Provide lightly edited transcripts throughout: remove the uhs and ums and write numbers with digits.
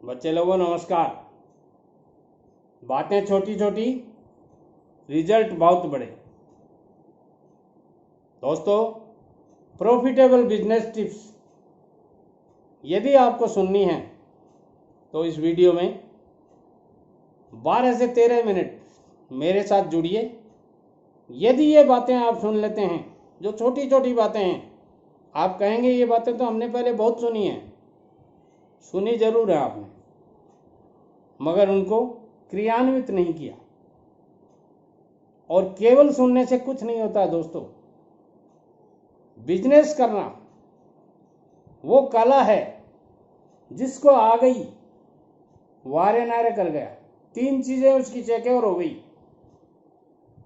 बच्चे लोगों नमस्कार। बातें छोटी छोटी, रिजल्ट बहुत बड़े। दोस्तों, प्रॉफिटेबल बिजनेस टिप्स यदि आपको सुननी है तो इस वीडियो में 12 से 13 मिनट मेरे साथ जुड़िए। यदि ये बातें आप सुन लेते हैं, जो छोटी छोटी बातें हैं, आप कहेंगे ये बातें तो हमने पहले बहुत सुनी हैं। सुनी जरूर है आपने, मगर उनको क्रियान्वित नहीं किया। और केवल सुनने से कुछ नहीं होता दोस्तों। बिजनेस करना वो कला है जिसको आ गई वारे नारे कर गया। 3 चीजें उसकी चेकओवर हो गई।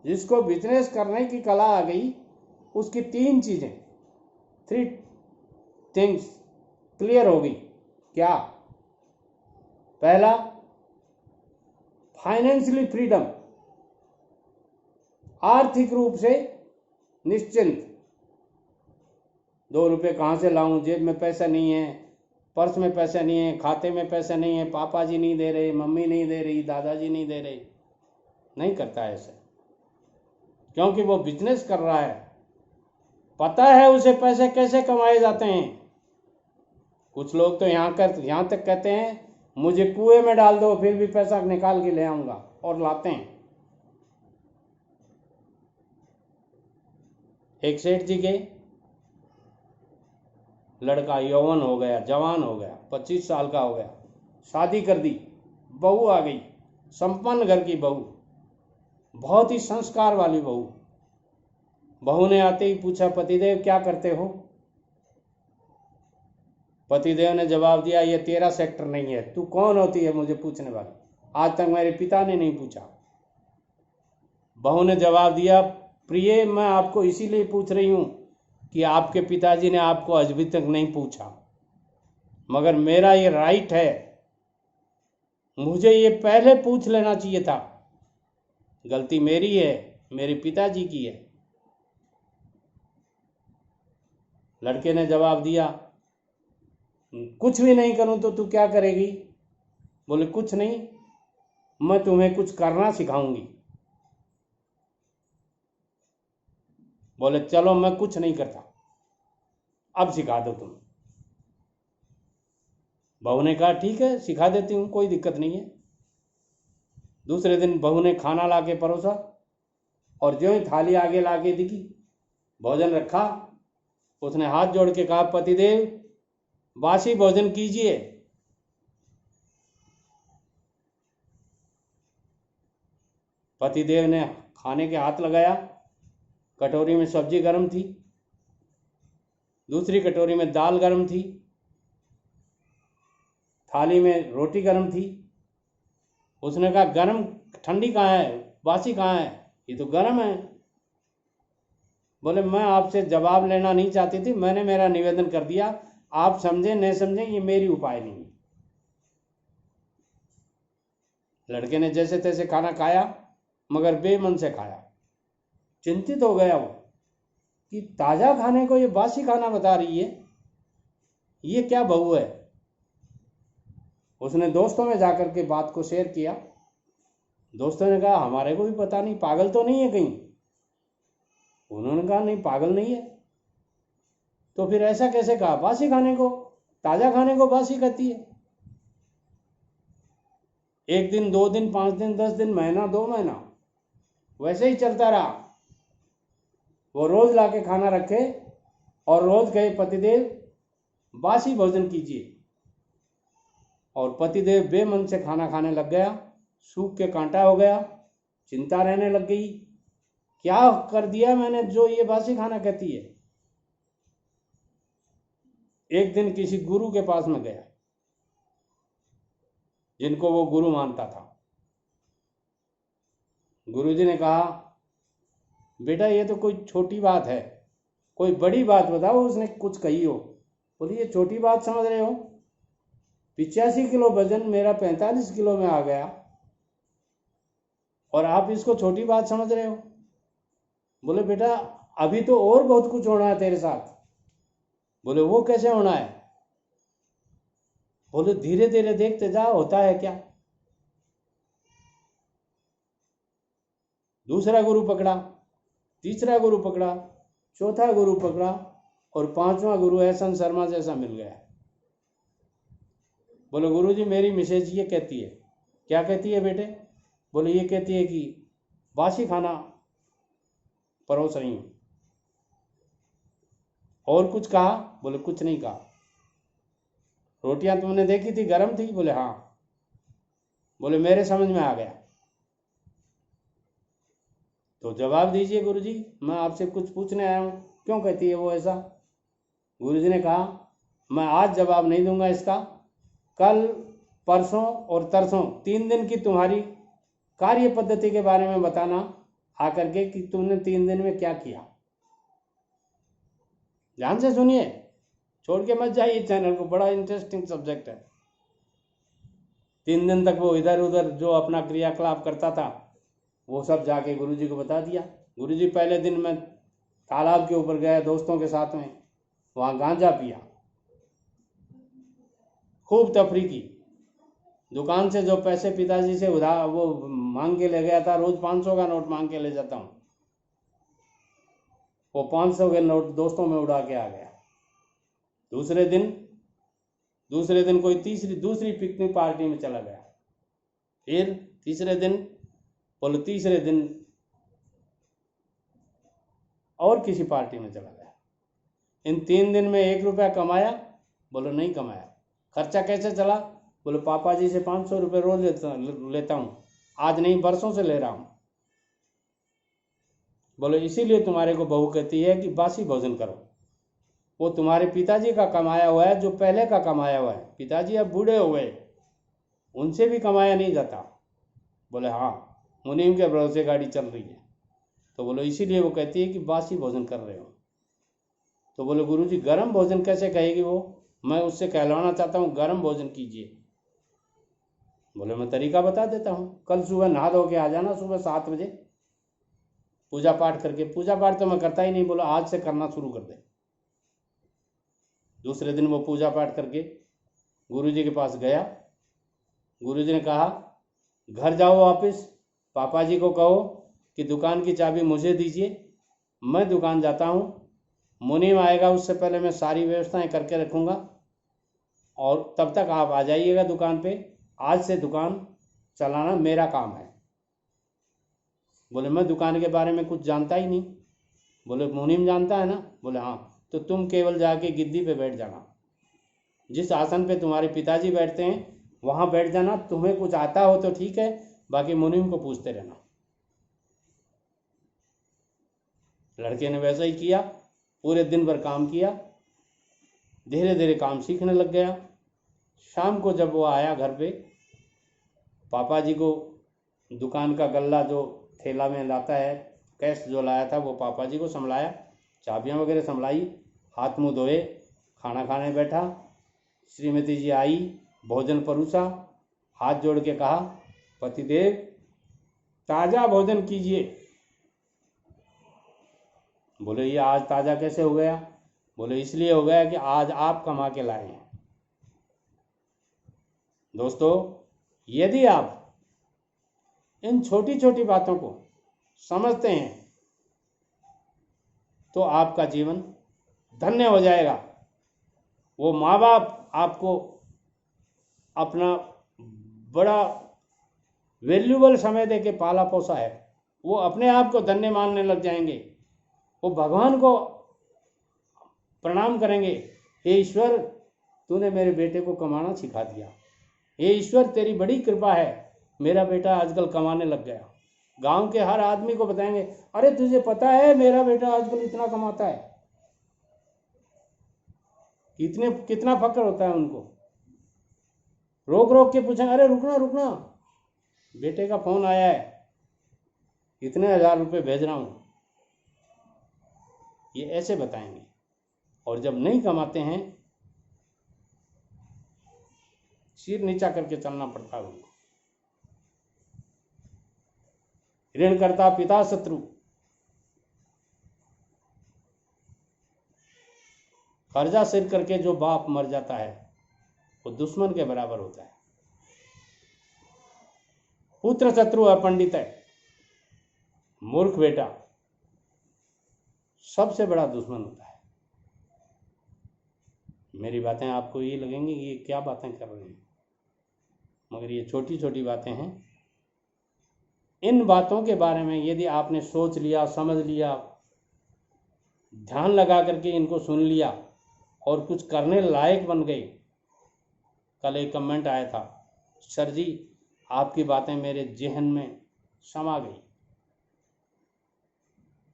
जिसको बिजनेस करने की कला आ गई, उसकी 3 चीजें, 3 थिंग्स क्लियर हो गई। क्या? पहला, फाइनेंशियली फ्रीडम, आर्थिक रूप से निश्चिंत। 2 रुपये कहाँ से लाऊं, जेब में पैसा नहीं है, पर्स में पैसा नहीं है, खाते में पैसा नहीं है, पापा जी नहीं दे रहे, मम्मी नहीं दे रही, दादाजी नहीं दे रहे। नहीं करता है ऐसा, क्योंकि वो बिजनेस कर रहा है। पता है उसे पैसे कैसे कमाए जाते हैं। कुछ लोग तो यहाँ तक कहते हैं, मुझे कुएं में डाल दो फिर भी पैसा निकाल के ले आऊंगा, और लाते हैं। एक सेठ जी के लड़का यौवन हो गया, जवान हो गया, 25 साल का हो गया, शादी कर दी, बहू आ गई, संपन्न घर की बहू, बहुत ही संस्कार वाली बहू। बहू ने आते ही पूछा, पतिदेव क्या करते हो? पतिदेव ने जवाब दिया, ये तेरा सेक्टर नहीं है, तू कौन होती है मुझे पूछने वाली? आज तक मेरे पिता ने नहीं पूछा। बहू ने जवाब दिया, प्रिय, मैं आपको इसीलिए पूछ रही हूं कि आपके पिताजी ने आपको अभी तक नहीं पूछा, मगर मेरा ये राइट है, मुझे ये पहले पूछ लेना चाहिए था। गलती मेरी है, मेरे पिताजी की है। लड़के ने जवाब दिया, कुछ भी नहीं करूं तो तू क्या करेगी? बोले, कुछ नहीं, मैं तुम्हें कुछ करना सिखाऊंगी। बोले, चलो मैं कुछ नहीं करता, अब सिखा दो तुम। बहू ने कहा, ठीक है सिखा देती हूँ, कोई दिक्कत नहीं है। दूसरे दिन बहू ने खाना लाके परोसा, और जो ही थाली आगे लाके दिखी, भोजन रखा, उसने हाथ जोड़ के कहा, पतिदेव बासी भोजन कीजिए। पतिदेव ने खाने के हाथ लगाया। कटोरी में सब्जी गर्म थी, दूसरी कटोरी में दाल गर्म थी, थाली में रोटी गर्म थी। उसने कहा, गर्म ठंडी कहाँ है, बासी कहाँ है? ये तो गर्म है। बोले, मैं आपसे जवाब लेना नहीं चाहती थी, मैंने मेरा निवेदन कर दिया, आप समझे नहीं समझे ये मेरी उपाय नहीं। लड़के ने जैसे तैसे खाना खाया, मगर बेमन से खाया। चिंतित हो गया वो कि ताजा खाने को ये बासी खाना बता रही है, ये क्या बहू है। उसने दोस्तों में जाकर के बात को शेयर किया। दोस्तों ने कहा, हमारे को भी पता नहीं, पागल तो नहीं है कहीं? उन्होंने कहा, नहीं पागल नहीं है। तो फिर ऐसा कैसे कहा, बासी खाने को, ताजा खाने को बासी कहती है? 1 दिन, 2 दिन, 5 दिन, 10 दिन, महीना, 2 महीना वैसे ही चलता रहा। वो रोज लाके खाना रखे और रोज कहे, पतिदेव बासी भोजन कीजिए। और पतिदेव बेमन से खाना खाने लग गया, सूख के कांटा हो गया, चिंता रहने लग गई, क्या कर दिया मैंने जो ये बासी खाना कहती है। एक दिन किसी गुरु के पास में गया, जिनको वो गुरु मानता था। गुरुजी ने कहा, बेटा ये तो कोई छोटी बात है, कोई बड़ी बात बताओ उसने कुछ कही हो। बोली, ये छोटी बात समझ रहे हो? 85 किलो वजन मेरा 45 किलो में आ गया, और आप इसको छोटी बात समझ रहे हो? बोले, बेटा अभी तो और बहुत कुछ होना है तेरे साथ। बोले, वो कैसे होना है? बोले धीरे धीरे देखते जाओ होता है क्या। दूसरा गुरु पकड़ा, तीसरा गुरु पकड़ा, चौथा गुरु पकड़ा और पांचवा गुरु एहसन शर्मा जैसा मिल गया। बोले गुरुजी मेरी मिसेज ये कहती है। क्या कहती है बेटे? बोले ये कहती है कि बासी खाना परोस रही हूं। और कुछ कहा? बोले कुछ नहीं कहा। रोटियां तुमने देखी थी गर्म थी? बोले हाँ। बोले मेरे समझ में आ गया। तो जवाब दीजिए गुरुजी, मैं आपसे कुछ पूछने आया हूं, क्यों कहती है वो ऐसा? गुरुजी ने कहा मैं आज जवाब नहीं दूंगा इसका, कल परसों और तरसों 3 दिन की तुम्हारी कार्य पद्धति के बारे में बताना आकर के कि तुमने 3 दिन में क्या किया। ध्यान से सुनिए, छोड़ के मत जाइए चैनल को, बड़ा इंटरेस्टिंग सब्जेक्ट है। 3 दिन तक वो इधर उधर जो अपना क्रियाकलाप करता था वो सब जाके गुरुजी को बता दिया। गुरुजी पहले दिन मैं तालाब के ऊपर गया दोस्तों के साथ में, वहां गांजा पिया, खूब तफरी की। दुकान से जो पैसे पिताजी से उधार वो मांग के ले गया था, रोज 500 का नोट मांग के ले जाता हूँ, वो 500 के नोट दोस्तों में उड़ा के आ गया। दूसरे दिन कोई दूसरी पिकनिक पार्टी में चला गया। फिर तीसरे दिन और किसी पार्टी में चला गया। इन 3 दिन में 1 रुपया कमाया? बोलो नहीं कमाया। खर्चा कैसे चला? बोले पापा जी से 500 रुपये रोज लेता हूँ, आज नहीं बरसों से ले रहा हूँ। बोले इसीलिए तुम्हारे को बहू कहती है कि बासी भोजन करो, वो तुम्हारे पिताजी का कमाया हुआ है, जो पहले का कमाया हुआ है। पिताजी अब बूढ़े हो गए, उनसे भी कमाया नहीं जाता। बोले हाँ, मुनीम के भरोसे गाड़ी चल रही है। तो बोलो इसीलिए वो कहती है कि बासी भोजन कर रहे हो। तो बोले गुरुजी गर्म भोजन कैसे कहेगी वो? मैं उससे कहलाना चाहता हूँ गर्म भोजन कीजिए। बोले मैं तरीका बता देता हूँ, कल सुबह नहा धो के आ जाना, सुबह 7 बजे पूजा पाठ करके। पूजा पाठ तो मैं करता ही नहीं, बोला आज से करना शुरू कर दे। दूसरे दिन वो पूजा पाठ करके गुरुजी के पास गया। गुरुजी ने कहा घर जाओ वापस, पापा जी को कहो कि दुकान की चाबी मुझे दीजिए, मैं दुकान जाता हूँ, मुनीम आएगा उससे पहले मैं सारी व्यवस्थाएं करके रखूँगा और तब तक आप आ जाइएगा दुकान पे। आज से दुकान चलाना मेरा काम है। बोले मैं दुकान के बारे में कुछ जानता ही नहीं। बोले मुनीम जानता है ना? बोले हाँ। तो तुम केवल जाके गिद्दी पे बैठ जाना, जिस आसन पे तुम्हारे पिताजी बैठते हैं वहाँ बैठ जाना। तुम्हें कुछ आता हो तो ठीक है, बाकी मुनीम को पूछते रहना। लड़के ने वैसा ही किया, पूरे दिन भर काम किया, धीरे धीरे काम सीखने लग गया। शाम को जब वो आया घर पे, पापा जी को दुकान का गल्ला जो थैला में लाता है, कैश जो लाया था वो पापा जी को संभलाया, चाबियां वगैरह संभलाई, हाथ मुंह धोए, खाना खाने बैठा। श्रीमती जी आई, भोजन परोसा, हाथ जोड़ के कहा पतिदेव ताज़ा भोजन कीजिए। बोले ये आज ताज़ा कैसे हो गया? बोले इसलिए हो गया कि आज आप कमा के लाए हैं। दोस्तों, यदि आप इन छोटी छोटी बातों को समझते हैं तो आपका जीवन धन्य हो जाएगा। वो माँ बाप आपको अपना बड़ा वैल्यूबल समय दे के पाला पोसा है, वो अपने आप को धन्य मानने लग जाएंगे। वो भगवान को प्रणाम करेंगे, हे ईश्वर तूने मेरे बेटे को कमाना सिखा दिया, हे ईश्वर तेरी बड़ी कृपा है, मेरा बेटा आजकल कमाने लग गया। गांव के हर आदमी को बताएंगे, अरे तुझे पता है मेरा बेटा आजकल इतना कमाता है। कितना फक्र होता है उनको। रोक रोक के पूछेंगे, अरे रुकना रुकना, बेटे का फोन आया है, इतने 1000 रुपये भेज रहा हूं। ये ऐसे बताएंगे। और जब नहीं कमाते हैं सिर नीचा करके चलना पड़ता है उनको। ऋण करता पिता शत्रु, कर्जा सिर करके जो बाप मर जाता है वो दुश्मन के बराबर होता है। पुत्र शत्रु अपंडित है, मूर्ख बेटा सबसे बड़ा दुश्मन होता है। मेरी बातें आपको ये लगेंगी कि ये क्या बातें कर रहे हैं, मगर ये छोटी छोटी बातें हैं। इन बातों के बारे में यदि आपने सोच लिया, समझ लिया, ध्यान लगा करके इनको सुन लिया और कुछ करने लायक बन गए। कल एक कमेंट आया था, सर जी आपकी बातें मेरे जहन में समा गई,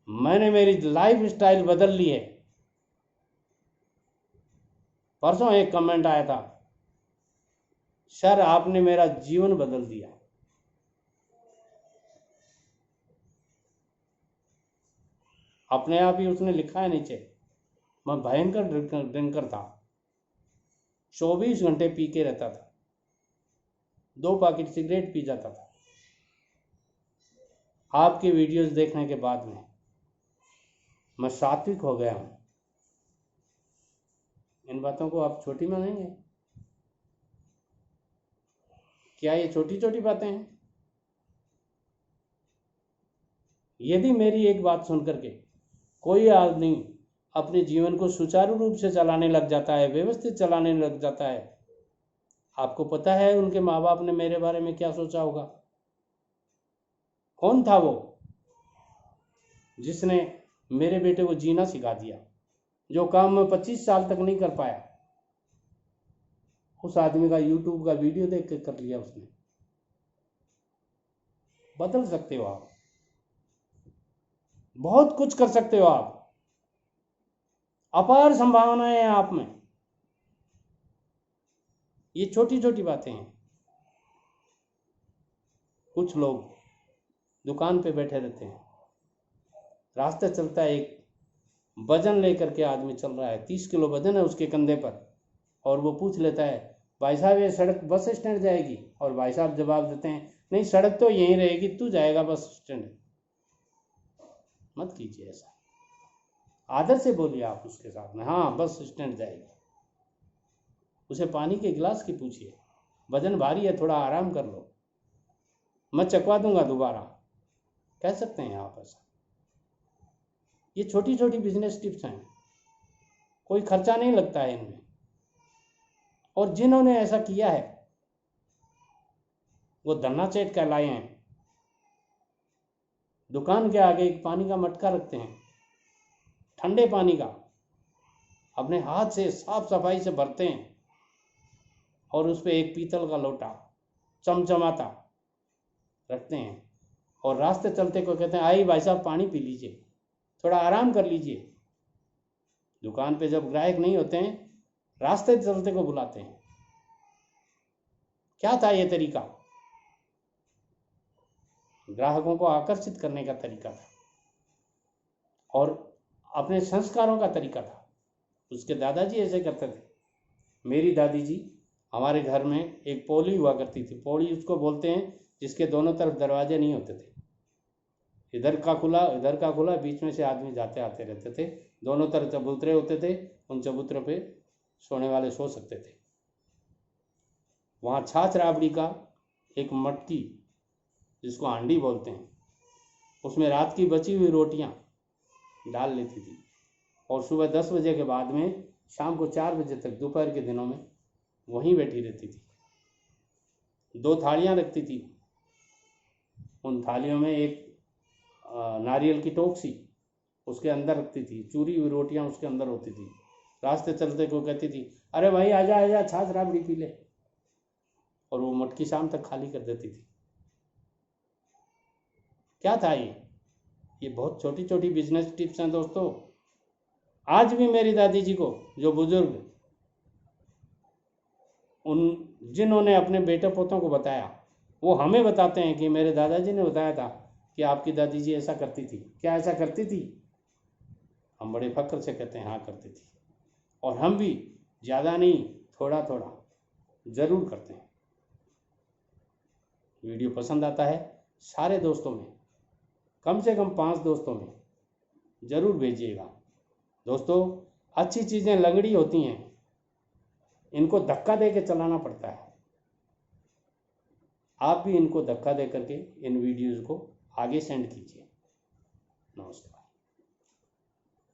मैंने मेरी लाइफ स्टाइल बदल ली है। परसों एक कमेंट आया था, सर आपने मेरा जीवन बदल दिया। अपने आप ही उसने लिखा है नीचे, मैं भयंकर ड्रिंकर था, 24 घंटे पी के रहता था, 2 पैकेट सिगरेट पी जाता था। आपके वीडियोस देखने के बाद में मैं सात्विक हो गया हूं। इन बातों को आप छोटी मानेंगे क्या? ये छोटी छोटी बातें हैं। यदि मेरी एक बात सुनकर के कोई आदमी अपने जीवन को सुचारू रूप से चलाने लग जाता है, व्यवस्थित चलाने लग जाता है, आपको पता है उनके माँ बाप ने मेरे बारे में क्या सोचा होगा? कौन था वो जिसने मेरे बेटे को जीना सिखा दिया? जो काम मैं 25 साल तक नहीं कर पाया, उस आदमी का यूट्यूब का वीडियो देख के कर लिया उसने। बदल सकते हो आप, बहुत कुछ कर सकते हो आप, अपार संभावनाएं हैं आप में। ये छोटी छोटी बातें हैं। कुछ लोग दुकान पे बैठे रहते हैं, रास्ते चलता है, एक वजन लेकर के आदमी चल रहा है, 30 किलो वजन है उसके कंधे पर, और वो पूछ लेता है, भाई साहब ये सड़क बस स्टैंड जाएगी? और भाई साहब जवाब देते हैं, नहीं सड़क तो यहीं रहेगी, तू जाएगा बस स्टैंड। मत कीजिए ऐसा, आदर से बोलिए आप उसके साथ में, हाँ बस स्टैंड जाएगी। उसे पानी के गिलास की पूछिए, वजन भारी है थोड़ा आराम कर लो, मैं चकवा दूंगा दोबारा, कह सकते हैं आप ऐसा। ये छोटी छोटी बिजनेस टिप्स हैं, कोई खर्चा नहीं लगता है इनमें। और जिन्होंने ऐसा किया है वो धन्नाचेट कहलाए हैं। दुकान के आगे एक पानी का मटका रखते हैं, ठंडे पानी का, अपने हाथ से साफ सफाई से भरते हैं, और उस पर एक पीतल का लोटा चमचमाता रखते हैं, और रास्ते चलते को कहते हैं, आइए भाई साहब पानी पी लीजिए, थोड़ा आराम कर लीजिए। दुकान पे जब ग्राहक नहीं होते हैं, रास्ते चलते को बुलाते हैं। क्या था ये तरीका? ग्राहकों को आकर्षित करने का तरीका था, और अपने संस्कारों का तरीका था। उसके दादाजी ऐसे करते थे। मेरी दादी जी, हमारे घर में एक पौली हुआ करती थी, पौड़ी उसको बोलते हैं जिसके दोनों तरफ दरवाजे नहीं होते थे, इधर का खुला, बीच में से आदमी जाते आते रहते थे, दोनों तरफ चबूतरे होते थे, उन चबूतरों पे सोने वाले सो सकते थे। वहाँ छाछ राबड़ी का एक मटकी, जिसको हांडी बोलते हैं, उसमें रात की बची हुई रोटियां डाल लेती थी, और सुबह 10 बजे के बाद में शाम को 4 बजे तक, दोपहर के दिनों में वहीं बैठी रहती थी। 2 थालियां रखती थी, उन थालियों में एक नारियल की टोकसी उसके अंदर रखती थी, चूरी हुई रोटियां उसके अंदर होती थी। रास्ते चलते को कहती थी, अरे भाई आजा आजा छाछ राबड़ी पी ले, और वो मटकी शाम तक खाली कर देती थी। क्या था ये बहुत छोटी छोटी बिजनेस टिप्स हैं दोस्तों। आज भी मेरी दादी जी को, जो बुजुर्ग, जिन्होंने अपने बेटे पोतों को बताया, वो हमें बताते हैं कि मेरे दादाजी ने बताया था कि आपकी दादी जी ऐसा करती थी। क्या ऐसा करती थी? हम बड़े फक्र से कहते हैं हाँ करती थी, और हम भी ज़्यादा नहीं, थोड़ा थोड़ा ज़रूर करते हैं। वीडियो पसंद आता है सारे दोस्तों में, कम से कम 5 दोस्तों में ज़रूर भेजिएगा। दोस्तों अच्छी चीज़ें लंगड़ी होती हैं, इनको धक्का दे के चलाना पड़ता है। आप भी इनको धक्का दे करके इन वीडियोज़ को आगे सेंड कीजिए। नमस्कार।